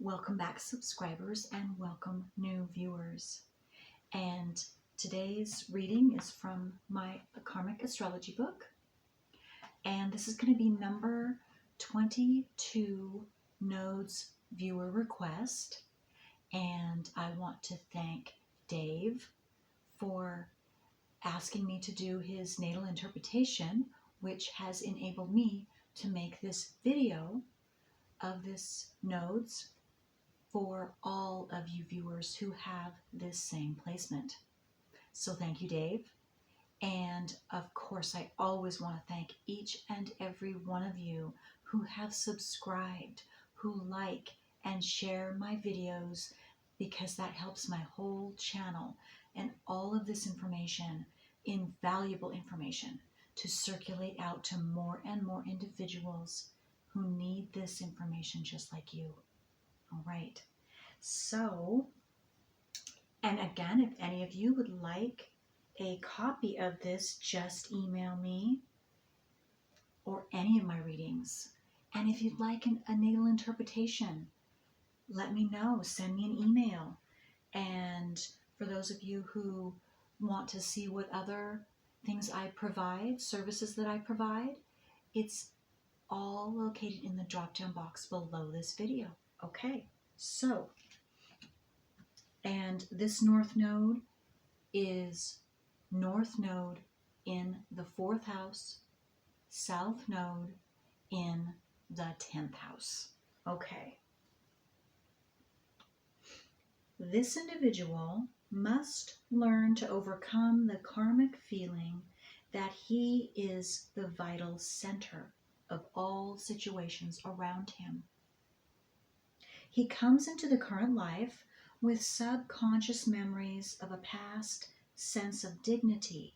Welcome back, subscribers, and welcome new viewers. And today's reading is from my Karmic Astrology book. And this is going to be number 22 Nodes Viewer Request. And I want to thank Dave for asking me to do his natal interpretation, which has enabled me to make this video of this nodes for all of you viewers who have this same placement. So thank you, Dave. And of course, I always want to thank each and every one of you who have subscribed, who like and share my videos, because that helps my whole channel and all of this information, invaluable information, to circulate out to more and more individuals who need this information just like you. All right. So, and again, if any of you would like a copy of this, just email me or any of my readings. And if you'd like a natal interpretation, let me know. Send me an email. And for those of you who want to see what other things I provide, services that I provide, it's all located in the drop-down box below this video. Okay, so, and this North Node is North Node in the 4th house, South Node in the 10th house. Okay. This individual must learn to overcome the karmic feeling that he is the vital center of all situations around him. He comes into the current life with subconscious memories of a past sense of dignity,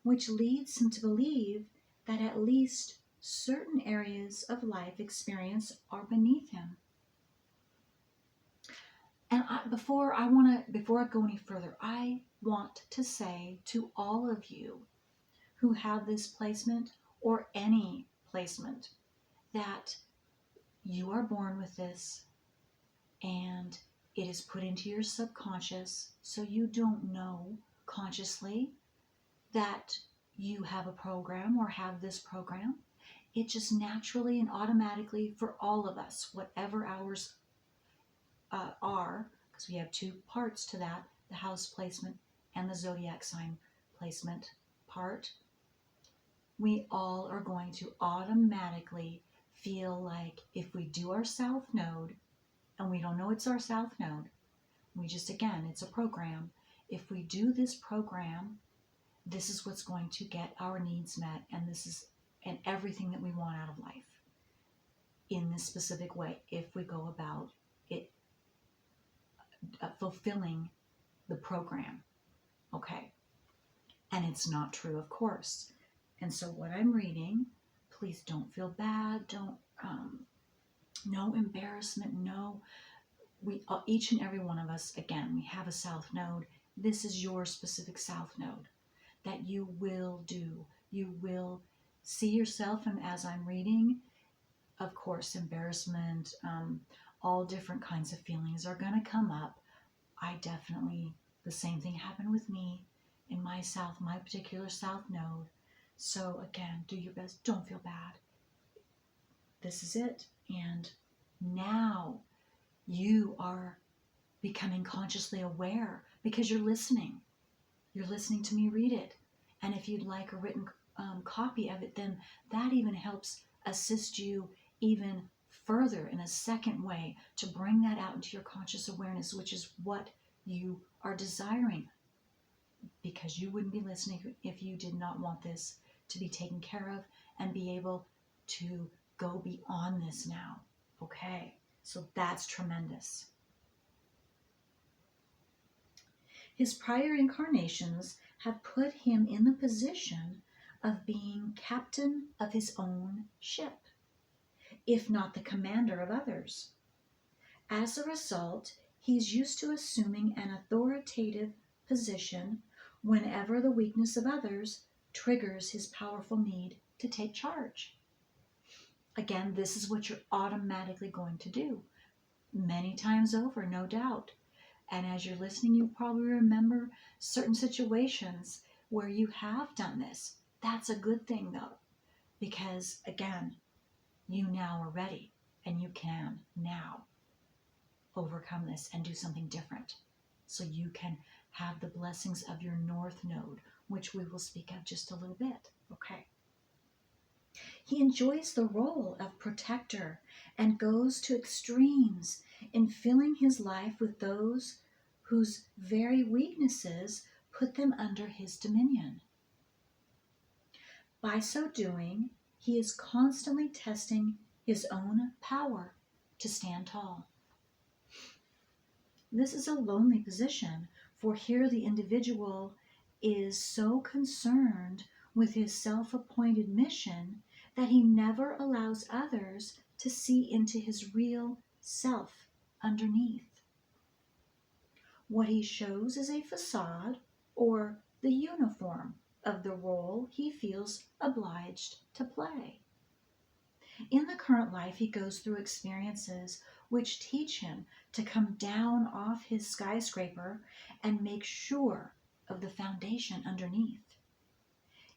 which leads him to believe that at least certain areas of life experience are beneath him. And before I go any further, I want to say to all of you who have this placement or any placement that you are born with this, and it is put into your subconscious, so you don't know consciously that you have a program or have this program. It just naturally and automatically, for all of us, whatever ours are, because we have two parts to that, the house placement and the zodiac sign placement part, we all are going to automatically feel like if we do our South Node, and we don't know it's our South Node, we just, again, it's a program. If we do this program, this is what's going to get our needs met, and this is and everything that we want out of life in this specific way if we go about it fulfilling the program. Okay. And it's not true, of course. And so what I'm reading, please don't feel bad. Don't, no embarrassment. No, each and every one of us, again, we have a South Node. This is your specific South Node that you will do. You will see yourself, and as I'm reading, of course, embarrassment, all different kinds of feelings are going to come up. The same thing happened with me in my particular South Node. So again, do your best. Don't feel bad. This is it. And now you are becoming consciously aware because you're listening. You're listening to me read it. And if you'd like a written copy of it, then that even helps assist you even further in a second way to bring that out into your conscious awareness, which is what you are desiring, because you wouldn't be listening if you did not want this to be taken care of and be able to go beyond this now. Okay, so that's tremendous. His prior incarnations have put him in the position of being captain of his own ship, if not the commander of others. As a result, he's used to assuming an authoritative position whenever the weakness of others triggers his powerful need to take charge. Again, this is what you're automatically going to do. many times over, no doubt. And as you're listening, you probably remember certain situations where you have done this. That's a good thing, though, because again, you now are ready and you can now overcome this and do something different. So you can have the blessings of your North Node, which we will speak of just a little bit. Okay. He enjoys the role of protector and goes to extremes in filling his life with those whose very weaknesses put them under his dominion. By so doing, he is constantly testing his own power to stand tall. This is a lonely position, for here the individual is so concerned with his self-appointed mission that he never allows others to see into his real self underneath. What he shows is a facade or the uniform of the role he feels obliged to play. In the current life, he goes through experiences which teach him to come down off his skyscraper and make sure of the foundation underneath.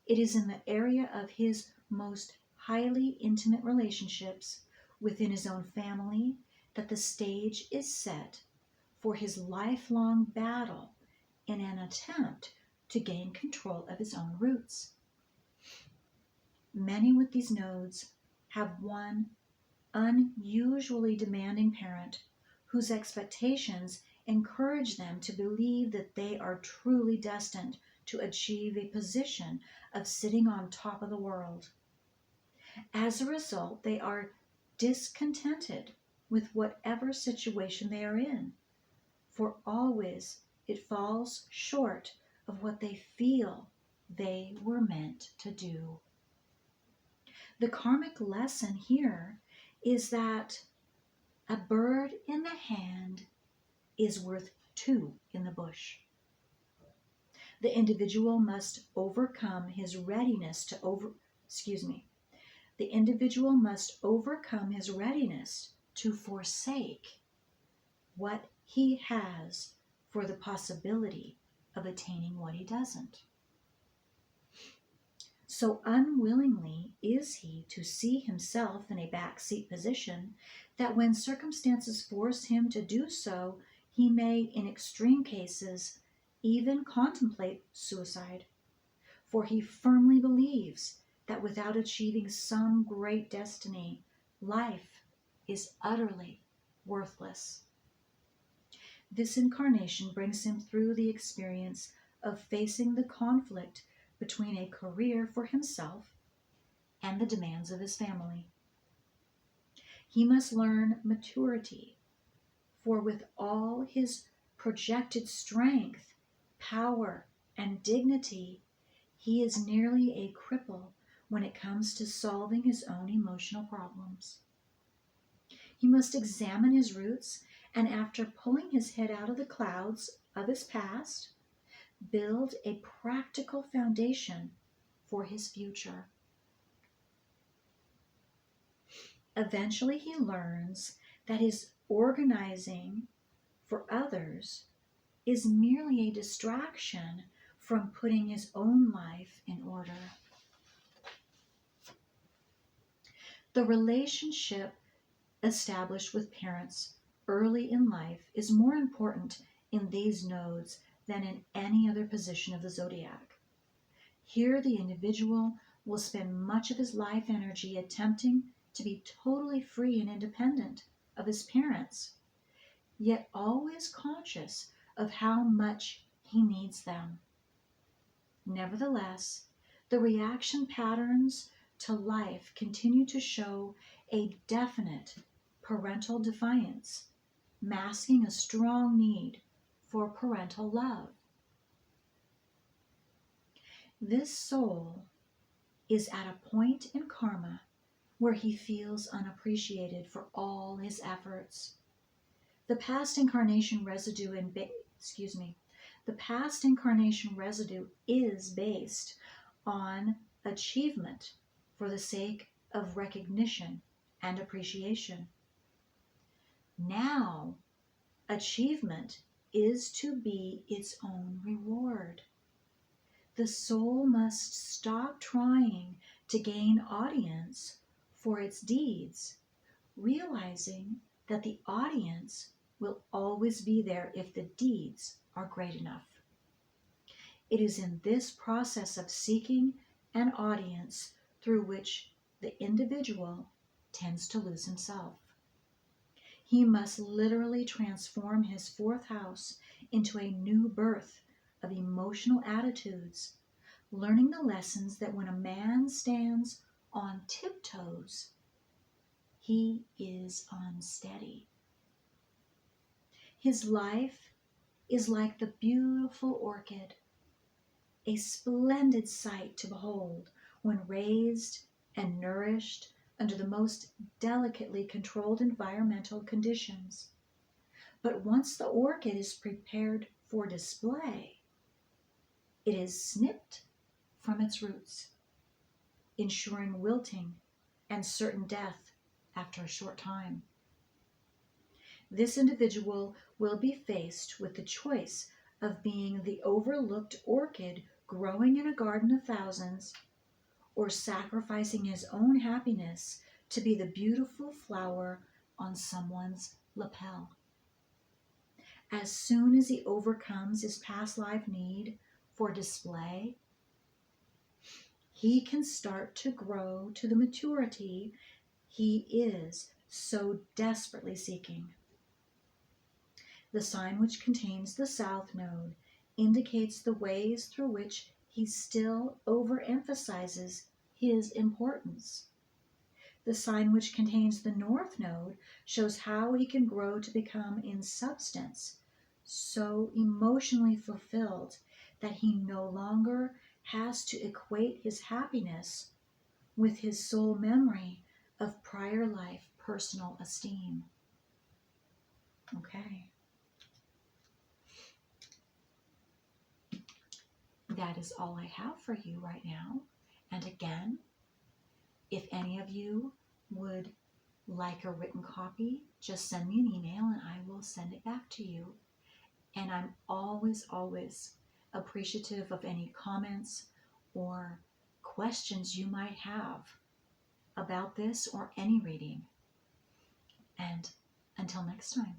It is in the area of his most highly intimate relationships within his own family that the stage is set for his lifelong battle in an attempt to gain control of his own roots. Many with these nodes have one unusually demanding parent whose expectations encourage them to believe that they are truly destined to achieve a position of sitting on top of the world. As a result, they are discontented with whatever situation they are in, for always it falls short of what they feel they were meant to do. The karmic lesson here is that a bird in the hand is worth two in the bush. The individual must overcome his readiness to forsake what he has for the possibility of attaining what he doesn't. So unwillingly is he to see himself in a backseat position that when circumstances force him to do so, he may, in extreme cases, even contemplate suicide. For he firmly believes that without achieving some great destiny, life is utterly worthless. This incarnation brings him through the experience of facing the conflict between a career for himself and the demands of his family. He must learn maturity, for with all his projected strength, power, and dignity, he is nearly a cripple when it comes to solving his own emotional problems. He must examine his roots, and after pulling his head out of the clouds of his past, build a practical foundation for his future. Eventually, he learns that his organizing for others is merely a distraction from putting his own life in order. The relationship established with parents early in life is more important in these nodes than in any other position of the zodiac. Here, the individual will spend much of his life energy attempting to be totally free and independent of his parents, yet always conscious of how much he needs them. Nevertheless, the reaction patterns to life continue to show a definite parental defiance, masking a strong need for parental love. This soul is at a point in karma where he feels unappreciated for all his efforts. The past incarnation residue is based on achievement for the sake of recognition and appreciation. Now, achievement is to be its own reward. The soul must stop trying to gain audience for its deeds, realizing that the audience will always be there if the deeds are great enough. It is in this process of seeking an audience through which the individual tends to lose himself. He must literally transform his fourth house into a new birth of emotional attitudes, learning the lessons that when a man stands on tiptoes, he is unsteady. His life is like the beautiful orchid, a splendid sight to behold when raised and nourished under the most delicately controlled environmental conditions. But once the orchid is prepared for display, it is snipped from its roots, ensuring wilting and certain death after a short time. This individual will be faced with the choice of being the overlooked orchid growing in a garden of thousands, or sacrificing his own happiness to be the beautiful flower on someone's lapel. As soon as he overcomes his past life need for display, he can start to grow to the maturity he is so desperately seeking. The sign which contains the south node indicates the ways through which he still overemphasizes his importance. The sign which contains the north node shows how he can grow to become in substance so emotionally fulfilled that he no longer has to equate his happiness with his sole memory of prior life personal esteem. Okay. That is all I have for you right now. And again, if any of you would like a written copy, just send me an email and I will send it back to you. And I'm always, always appreciative of any comments or questions you might have about this or any reading. And until next time.